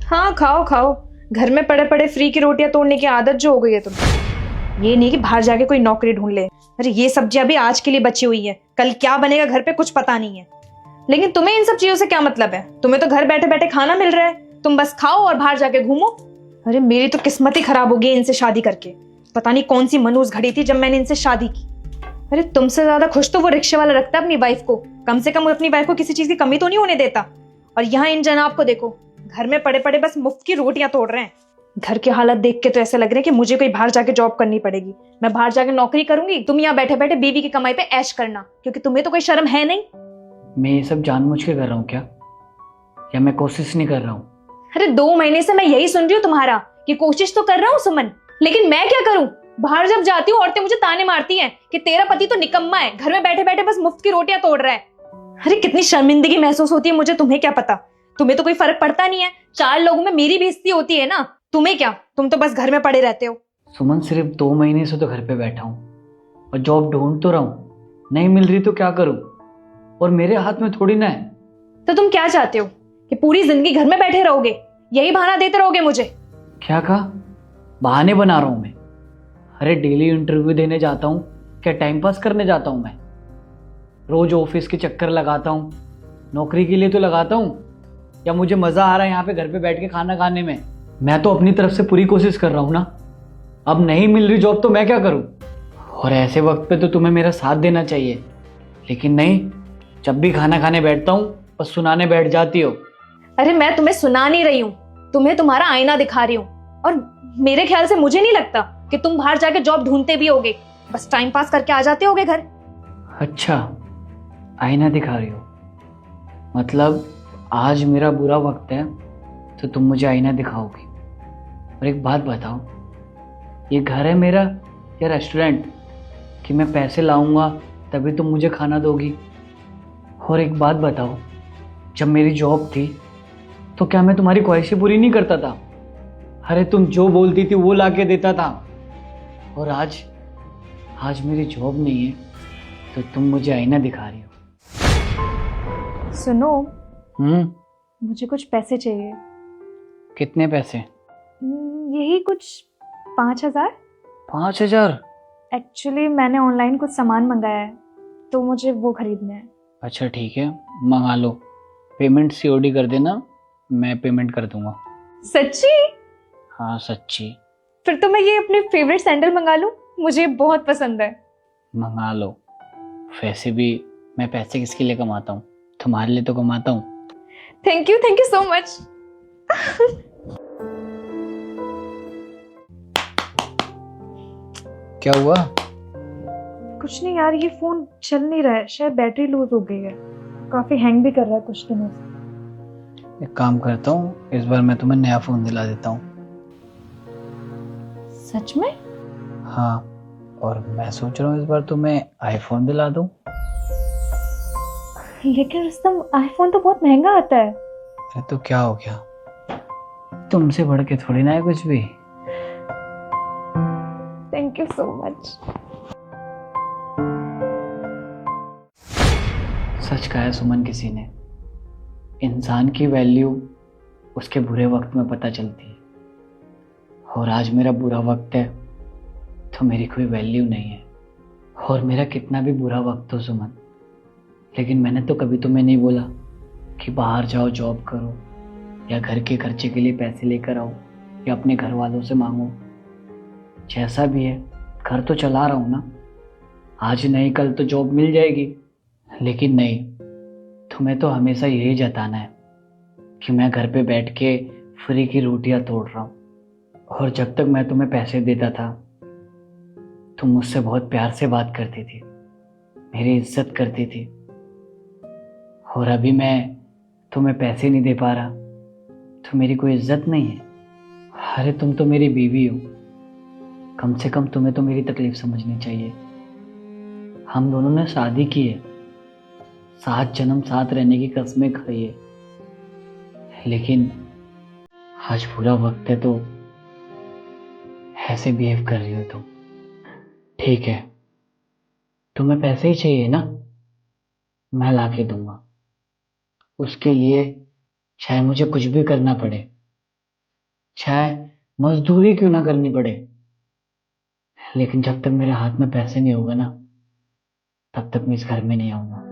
हाँ खाओ खाओ। घर में पड़े पड़े फ्री की रोटियां तोड़ने की आदत जो हो गई है तुम्हें। ये नहीं कि बाहर जाके कोई नौकरी ढूंढ ले। अरे ये सब्जियां भी आज के लिए बची हुई है, कल क्या बनेगा घर पे कुछ पता नहीं है। लेकिन तुम्हें इन सब चीजों से क्या मतलब है? तुम्हें तो घर बैठे बैठे खाना मिल रहा है, तुम बस खाओ और बाहर जाके घूमो। अरे मेरी तो किस्मत ही खराब हो गई इनसे शादी करके। पता नहीं कौन सी मनूस घड़ी थी जब मैंने इनसे शादी की। अरे तुमसे ज्यादा खुश तो वो रिक्शे वाला रखता है अपनी वाइफ को। कम से कम अपनी वाइफ को किसी चीज की कमी तो नहीं होने देता। और यहाँ इन जनाब को देखो, घर में पड़े पड़े बस मुफ्त की रोटियां तोड़ रहे हैं। घर की हालत देख के तो ऐसा लग रहा है कि मुझे कोई बाहर जाके जॉब करनी पड़ेगी। मैं बाहर जाके नौकरी करूंगी, तुम यहाँ बैठे बैठे बीवी की कमाई पे ऐश करना, क्योंकि तुम्हें तो कोई शर्म है नहीं। मैं ये सब जानबूझ के कर रहा हूँ क्या, या मैं कोशिश नहीं कर रहा हूँ? अरे 2 महीने से मैं यही सुन रही हूँ तुम्हारा कि कोशिश तो कर रहा हूँ सुमन, लेकिन मैं क्या करूँ? बाहर जब जाती हूँ औरतें मुझे ताने मारती हैं कि तेरा पति तो निकम्मा है, घर में बैठे बैठे बस मुफ्त की रोटियां तोड़ रहा है। अरे कितनी शर्मिंदगी महसूस होती है मुझे, तुम्हें क्या पता। तुम्हें तो कोई फर्क पड़ता नहीं है, 4 लोगों में मेरी बेइज्जती होती है ना। तुम्हें क्या, तुम तो बस घर में पड़े रहते हो। सुमन, सिर्फ 2 महीने से तो घर पे बैठा हूँ और जॉब ढूंढ तो रहा हूँ, नहीं मिल रही तो क्या करूँ? और मेरे हाथ में थोड़ी ना है। तो तुम क्या चाहते हो कि पूरी जिंदगी घर में बैठे रहोगे, यही बहाना देते रहोगे मुझे? क्या कहा? बहाने बना रहा हूँ मैं? अरे डेली इंटरव्यू देने जाता हूँ क्या टाइम पास करने जाता हूँ मैं? रोज ऑफिस के चक्कर लगाता हूँ, नौकरी के लिए तो लगाता हूँ, या मुझे मजा आ रहा है यहाँ पे घर पे बैठ के खाना खाने में? मैं तो अपनी तरफ से पूरी कोशिश कर रहा हूँ ना। अब नहीं मिल रही जॉब तो मैं क्या करूँ? और ऐसे वक्त पे तो तुम्हें मेरा साथ देना चाहिए, लेकिन नहीं, जब भी खाना खाने बैठता हूँ बस सुनाने बैठ जाती हो। अरे मैं तुम्हें सुना नहीं रही हूँ, तुम्हें तुम्हारा आईना दिखा रही हूँ। और मेरे ख्याल से मुझे नहीं लगता कि तुम बाहर जाके जॉब ढूंढते भी होगे, बस टाइम पास करके आ जाते होगे घर। अच्छा, आईना दिखा रही हो? मतलब आज मेरा बुरा वक्त है तो तुम मुझे आईना दिखाओगी? और एक बात बताओ, ये घर है मेरा या रेस्टोरेंट कि मैं पैसे लाऊंगा तभी तुम मुझे खाना दोगी? और एक बात बताओ, जब मेरी जॉब थी तो क्या मैं तुम्हारी ख्वाहिशें पूरी नहीं करता था? अरे तुम जो बोलती थी वो ला के देता था। और आज आज मेरी जॉब नहीं है तो तुम मुझे आईना दिखा रही हो। सुनो, हम्म? मुझे कुछ पैसे चाहिए। कितने पैसे? यही कुछ 5,000। 5,000? एक्चुअली मैंने ऑनलाइन कुछ सामान मंगाया है तो मुझे वो खरीदना है। अच्छा ठीक है, मंगा लो। पेमेंट सीओडी कर देना, मैं पेमेंट कर दूंगा। सच्ची? हाँ सच्ची। फिर तो मैं ये अपने फेवरेट सैंडल मंगा लूं, मुझे बहुत पसंद है। मंगा लो। वैसे भी मैं पैसे किसके लिए कमाता हूँ? तुम्हारे लिए तो कमाता हूँ। Thank you so much. क्या हुआ? कुछ नहीं यार, ये फोन चल नहीं रहा है, शायद बैटरी लूज हो गई है। काफी हैंग भी कर रहा है कुछ दिनों से। एक काम करता हूँ, इस बार मैं तुम्हें नया फोन दिला देता हूँ। सच में? हाँ, और मैं सोच रहा हूँ इस बार तुम्हें आईफोन दिला दूँ। लेकिन रुस्तम, आईफोन तो बहुत महंगा आता है। अरे तो क्या हो गया, तुमसे बढ़ के थोड़ी ना है कुछ भी। Thank you so much. सच कहा है सुमन किसी ने, इंसान की वैल्यू उसके बुरे वक्त में पता चलती है। और आज मेरा बुरा वक्त है तो मेरी कोई वैल्यू नहीं है। और मेरा कितना भी बुरा वक्त हो सुमन, लेकिन मैंने तो कभी तुम्हें नहीं बोला कि बाहर जाओ जॉब करो, या घर के खर्चे के लिए पैसे लेकर आओ, या अपने घर वालों से मांगो। जैसा भी है घर तो चला रहा हूँ ना, आज नहीं कल तो जॉब मिल जाएगी। लेकिन नहीं, तुम्हें तो हमेशा यही जताना है कि मैं घर पे बैठ के फ्री की रोटियां तोड़ रहा हूँ। और जब तक मैं तुम्हें पैसे देता था तुम मुझसे बहुत प्यार से बात करती थी, मेरी इज्जत करती थी। और अभी मैं तुम्हें पैसे नहीं दे पा रहा तो मेरी कोई इज्जत नहीं है? अरे तुम तो मेरी बीवी हो, कम से कम तुम्हें तो मेरी तकलीफ समझनी चाहिए। हम दोनों ने शादी की है, 7 जन्म साथ रहने की कस्में खाई है, लेकिन आज बुरा वक्त है तो ऐसे बिहेव कर रही हो तुम। ठीक है, तुम्हें पैसे ही चाहिए ना, मैं ला के दूंगा। उसके लिए चाहे मुझे कुछ भी करना पड़े, चाहे मजदूरी क्यों ना करनी पड़े, लेकिन जब तक मेरे हाथ में पैसे नहीं होगा ना, तब तक मैं इस घर में नहीं आऊंगा।